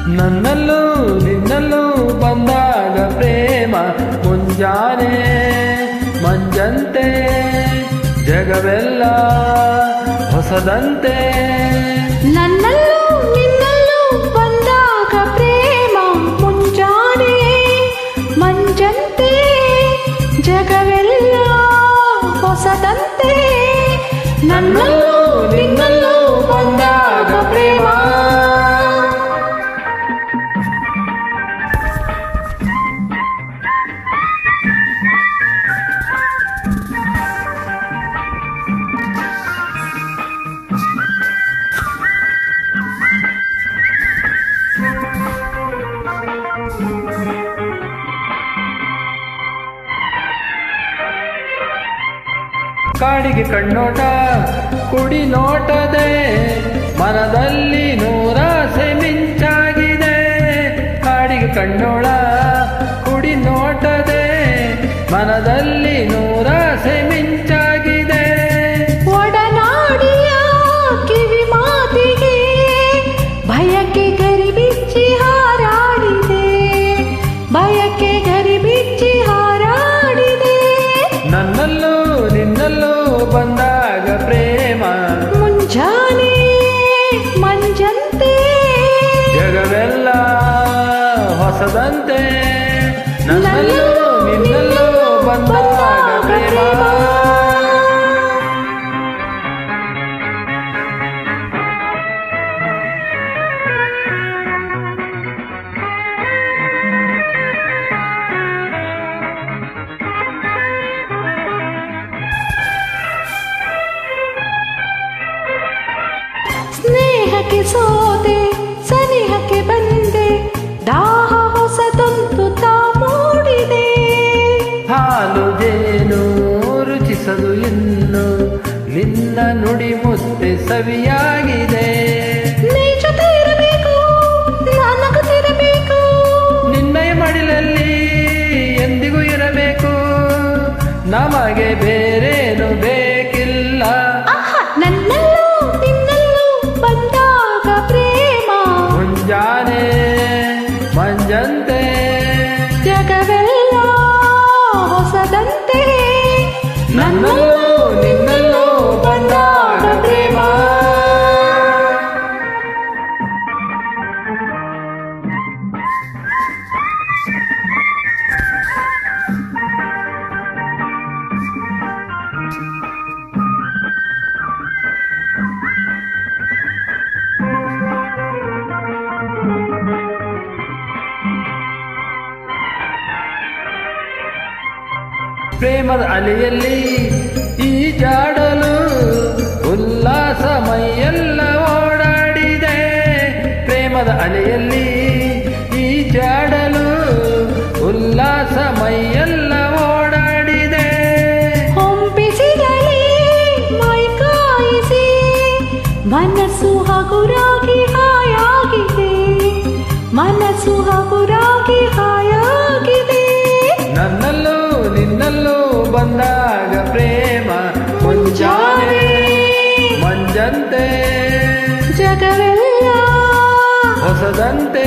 ನನ್ನಲ್ಲೂ ನಿನ್ನಲ್ಲೂ ಬಂದಾಗ ಪ್ರೇಮ ಮುಂಜಾನೆ ಮಂಜಂತೆ ಜಗವೆಲ್ಲ ಹೊಸದಂತೆ. ನನ್ನಲ್ಲೂ ನಿನ್ನಲ್ಲೂ ಬಂದಾಗ ಪ್ರೇಮ ಮುಂಜಾನೆ ಮಂಜಂತೆ ಜಗವೆಲ್ಲ ಹೊಸದಂತೆ. ನನ್ನಲ್ಲೂ ನಿನ್ನಲ್ಲೂ ಬಂದಾಗ ಪ್ರೇಮ. ಕಾಡಿಗೆ ಕಣ್ಣೋಟ ಕುಡಿ ನೋಟದೆ ಮನದಲ್ಲಿ ನೂರಾಸೆ ಮಿಂಚಾಗಿದೆ. ಕಾಡಿಗೆ ಕಣ್ಣೋಳ ಕುಡಿ ನೋಟದೆ ಮನದಲ್ಲಿ ನೂರಾಸೆ ಮಿಂಚಾಗಿದೆ. ಒಡನಾಡಿಯ ಕಿವಿ ಮಾತಿಗೆ ಭಯಕ್ಕೆ ಗರಿ ಬಿಚ್ಚಿ ಹಾರಾಡಿದೆ, ಭಯಕ್ಕೆ ಗರಿ ಬಿಚ್ಚಿ ಹಾರಾಡಿದೆ. ನನ್ನಲ್ಲೂ ನಿನ್ನಲ್ಲೂ ಬಂದಾಗ ಪ್ರೇಮ ಮುಂಜಾನೆ ಮಂಜಂತೆ ಜಗವೆಲ್ಲ ಹೊಸದಂತೆ. ನನ್ನಲ್ಲೂ ನಿನ್ನಲ್ಲೂ ಬಂದಾಗ ಪ್ರೇಮ. ಸ್ನೇಹಕ್ಕೆ ಸೋತೆ ಸನಿಹಕ್ಕೆ ಬಂದೆ, ದಾಹ ಹೊಸದೊಂದು ತಾ ಮೂಡಿದೆ. ಹಾಲು ಜೇನು ರುಚಿಸಲು ಇನ್ನು ನಿನ್ನ ನುಡಿ ಮುತ್ತೆ ಸವಿಯಾಗಿದೆ. ನೀ ಜೊತೆ ಇರಬೇಕು ನಾನಗುತ್ತಿರಬೇಕು, ನಿನ್ನಯ ಮಡಿಲಲ್ಲಿ ಎಂದಿಗೂ ಇರಬೇಕು, ನಮಗೆ ಬೇರೇನು ಬೇಕಿಲ್ಲ. ನನ್ನಲ್ಲೂ ನಿನ್ನಲ್ಲೂ ಬಂದಾಗ ಪ್ರೇಮ ಮುಂಜಾನೆ ಮಂಜಂತೆ ಜಗವೆಲ್ಲ ಹೊಸದಂತೆ. ನನ್ನಲ್ಲೂ ನಿನ್ನಲ್ಲೂ ಬಂದಾಗ ಪ್ರೇಮ. ಪ್ರೇಮದ ಅಲೆಯಲ್ಲಿ ಈಜಾಡಲು ಉಲ್ಲಾಸ ಮೈಯೆಲ್ಲ ಓಡಾಡಿದೆ. ಪ್ರೇಮದ ಅಲೆಯಲ್ಲಿ ಈಜಾಡಲು ಉಲ್ಲಾಸ ಮೈಯೆಲ್ಲ ಓಡಾಡಿದೆ. ಹೊಂಪಿಸಿದಲ್ಲಿ ಮೈ ಕಾಯಿಸಿ ಮನಸ್ಸು ಹಗುರಾಗಿ ಹಾಯಾಗಿದೆ, ಮನಸ್ಸು ಹಗುರಾಗಿ ಹಾಯಾಗಿದೆ. ನನ್ನಲ್ಲೂ ನಿನ್ನಲ್ಲೂ ಬಂದಾಗ ಪ್ರೇಮ ಮುಂಜಾನೆ ಮಂಜಂತೆ ಜಗವೆಲ್ಲ ಹೊಸದಂತೆ.